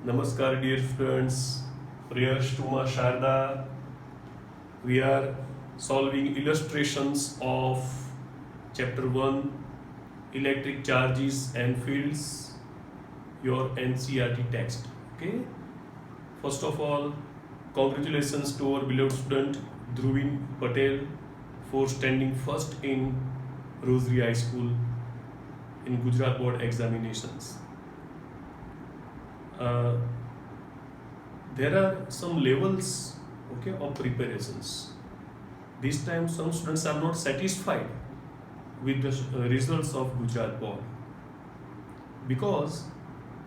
Namaskar, dear students. Prayers to Ma Sharda. We are solving illustrations of chapter 1 Electric Charges and Fields, your NCERT text. Okay. First of all, congratulations to our beloved student Dhruvin Patel for standing first in Rosary High School in Gujarat board examinations. There are some levels, okay, of preparations. This time some students are not satisfied with the results of Gujarat board because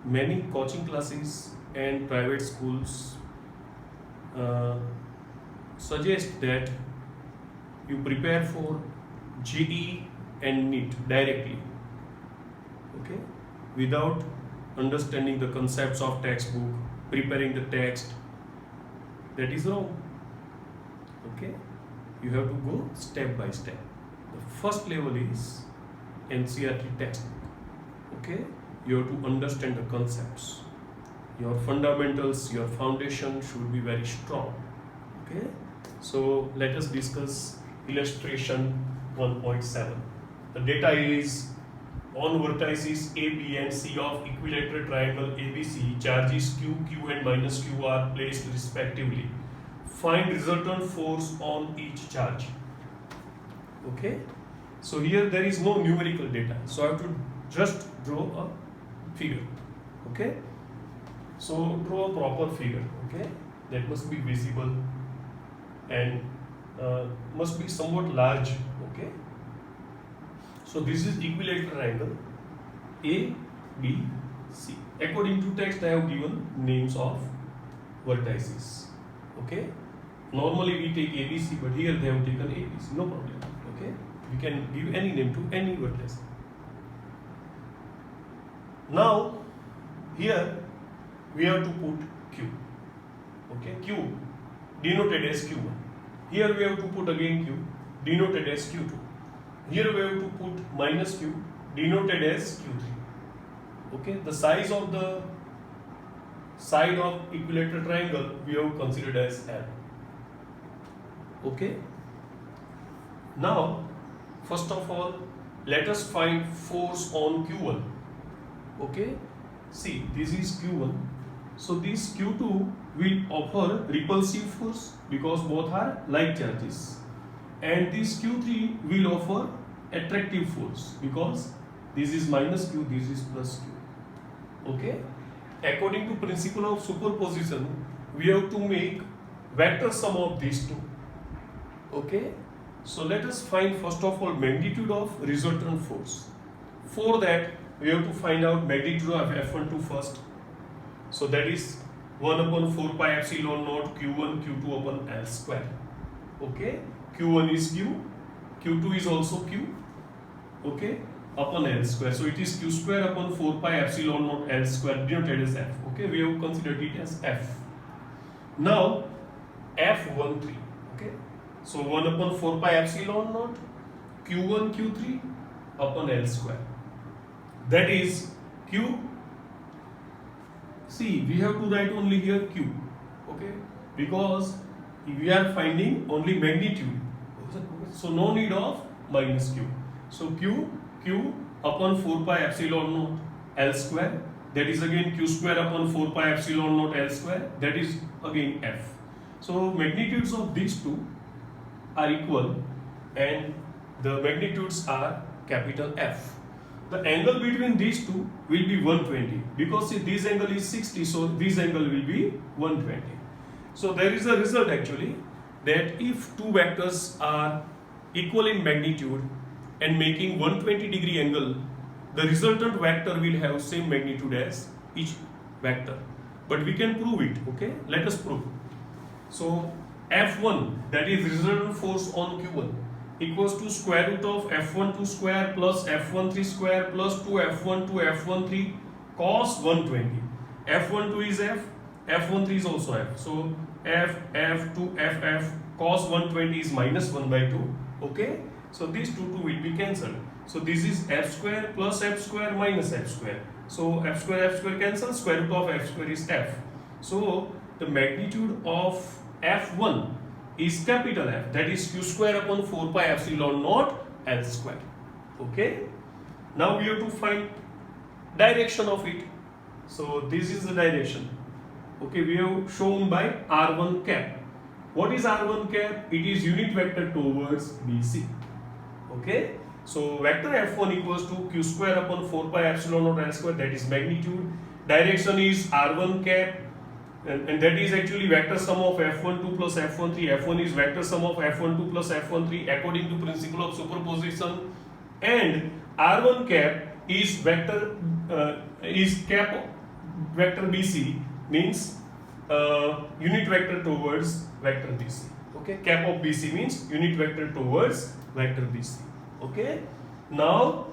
many coaching classes and private schools suggest that you prepare for GE and NEET directly, okay, without understanding the concepts of textbook, preparing the text. That is wrong. Okay, you have to go step by step. The first level is NCERT textbook. Okay, you have to understand the concepts. Your fundamentals, your foundation should be very strong. Okay, so let us discuss illustration 1.7. The data is on vertices A, B and C of equilateral triangle ABC, charges Q, Q and minus Q are placed respectively. Find resultant force on each charge. Okay, so here there is no numerical data, so I have to just draw a figure. Okay, so draw a proper figure. Okay, that must be visible and must be somewhat large. Okay, so this is equilateral triangle A, B, C. According to text, I have given names of vertices. Okay. Normally we take ABC, but here they have taken ABC. No problem. Okay. We can give any name to any vertex. Now here we have to put Q. Okay. Q denoted as Q1. Here we have to put again Q denoted as Q2. Here we have to put minus Q denoted as Q3. Okay, the size of the side of equilateral triangle we have considered as L. Okay. Now, first of all, let us find force on Q1. Okay. See, this is Q1. So this Q2 will offer repulsive force because both are like charges. And this Q3 will offer attractive force because this is minus Q, this is plus Q. Okay. According to principle of superposition, we have to make vector sum of these two. Okay. So let us find first of all magnitude of resultant force. For that, we have to find out magnitude of F12 first. So that is 1 upon 4 pi epsilon naught Q1 Q2 upon L square. Okay. Q1 is Q, Q2 is also Q, okay, upon L square. So it is Q square upon 4 pi epsilon naught L square denoted as F. Okay, we have considered it as F. Now, F13, okay. So 1 upon 4 pi epsilon naught Q1 Q3 upon L square. That is Q. See, we have to write only here Q, okay, because we are finding only magnitude. So no need of minus Q. So Q upon 4 pi epsilon naught L square. That is again Q square upon 4 pi epsilon naught L square. That is again F. So magnitudes of these two are equal and the magnitudes are capital F. The angle between these two will be 120 because see, this angle is 60, so this angle will be 120. So there is a result actually that if two vectors are equal in magnitude and making 120 degree angle, the resultant vector will have same magnitude as each vector. But we can prove it, okay? Let us prove. So F1, that is resultant force on Q1, equals to square root of F12 square plus F13 square plus 2F12 F13 cos 120. F12 is F, F13 is also F. So F, F2, F cos 120 is minus 1 by 2. Okay. So these two will be cancelled. So this is F square plus F square minus F square. So f square cancel, square root of f square is f. So the magnitude of f1 is capital F, that is q square upon 4 pi epsilon naught L square. Okay. Now we have to find direction of it. So this is the direction. Okay, we have shown by r1 cap. What is r1 cap? It is unit vector towards BC. Okay. So vector f1 equals to q square upon 4 pi epsilon naught L square, that is magnitude. Direction is r1 cap, and that is actually vector sum of f12 plus f13. F1 is vector sum of f12 plus f13 according to principle of superposition, and r1 cap is vector is cap vector BC, means unit vector towards vector BC. Okay, cap of BC means unit vector towards vector BC. Okay, now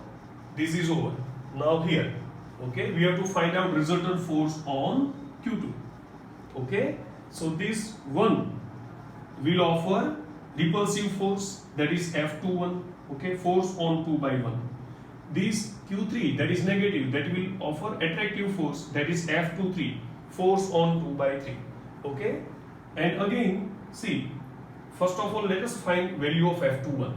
this is over. Now here, okay, we have to find out resultant force on Q2. Okay, so this one will offer repulsive force, that is F21. Okay, force on 2 by 1. This Q3, that is negative, that will offer attractive force, that is F23, force on 2 by 3. Okay, and again see, first of all let us find value of F21.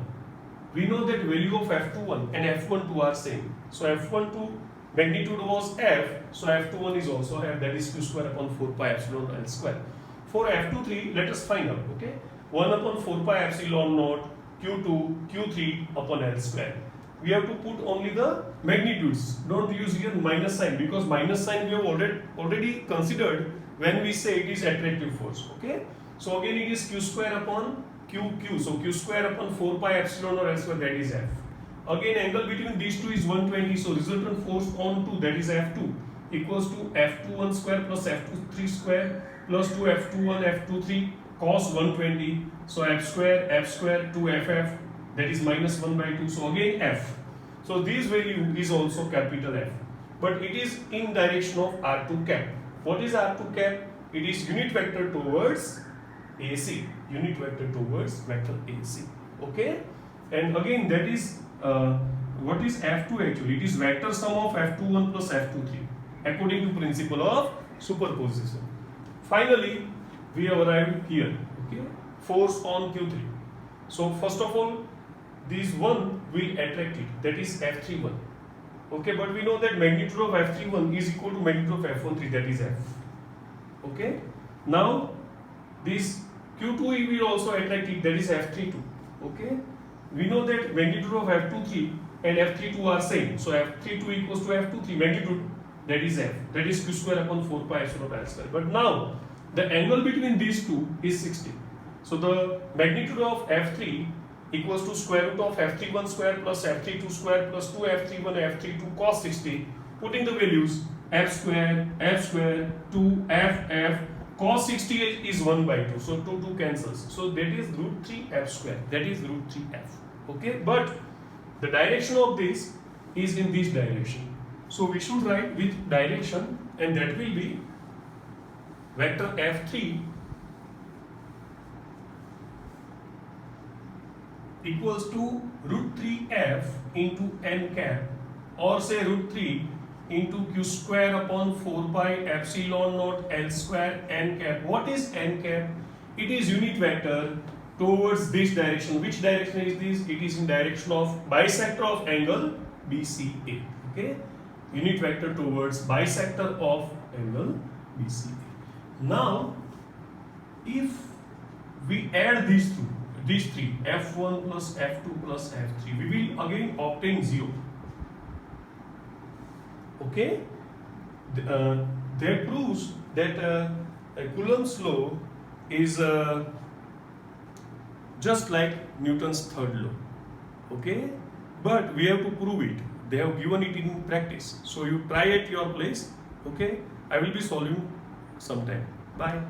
We know that value of F21 and F12 are same. So F12 magnitude was F, so F21 is also F, that is q square upon 4 pi epsilon L square. For F23, let us find out. Okay, 1 upon 4 pi epsilon naught Q2 Q3 upon L square. We have to put only the magnitudes. Don't use here minus sign, because minus sign we have already considered when we say it is attractive force. Okay, so again it is q square upon q, so q square upon 4 pi epsilon or L square, that is F. Again angle between these two is 120, so resultant force on 2, that is F2, equals to F21 square plus F23 square plus 2 F21 F23 cos 120, so F square 2FF, that is minus 1 by 2, so again F. So this value is also capital F, but it is in direction of R2 cap. What is R2 cap? It is unit vector towards AC, unit vector towards vector AC. Okay, and again that is what is F2 actually? It is vector sum of F21 plus F23 according to principle of superposition. Finally, we have arrived here. Okay, force on Q3. So first of all, this one will attract it, that is F31. Okay, but we know that magnitude of F31 is equal to magnitude of F13, that is F. Okay, now this Q2 will also attract it, that is F32. Okay, we know that magnitude of F23 and F32 are same, so F32 equals to F23 magnitude, that is F, that is q square upon 4 pi epsilon L square. But now the angle between these two is 60, so the magnitude of F3 equals to square root of F31 square plus F32 square plus 2 F31 F32 cos 60. Putting the values, F square 2 F cos 60 is 1 by 2, so 2 cancels, so that is root 3 F square, that is root 3 F. Okay, but the direction of this is in this direction, so we should write with direction, and that will be vector F3 equals to root 3f into n cap, or say root 3 into q square upon 4 pi epsilon naught L square n cap. What is n cap? It is unit vector towards this direction. Which direction is this? It is in direction of bisector of angle BCA. Okay, unit vector towards bisector of angle BCA. Now if we add these three, F1 plus F2 plus F3, we will again obtain 0. Okay, that proves that Coulomb's law is just like Newton's third law. Okay, but we have to prove it. They have given it in practice, so you try at your place. Okay, I will be solving sometime. Bye.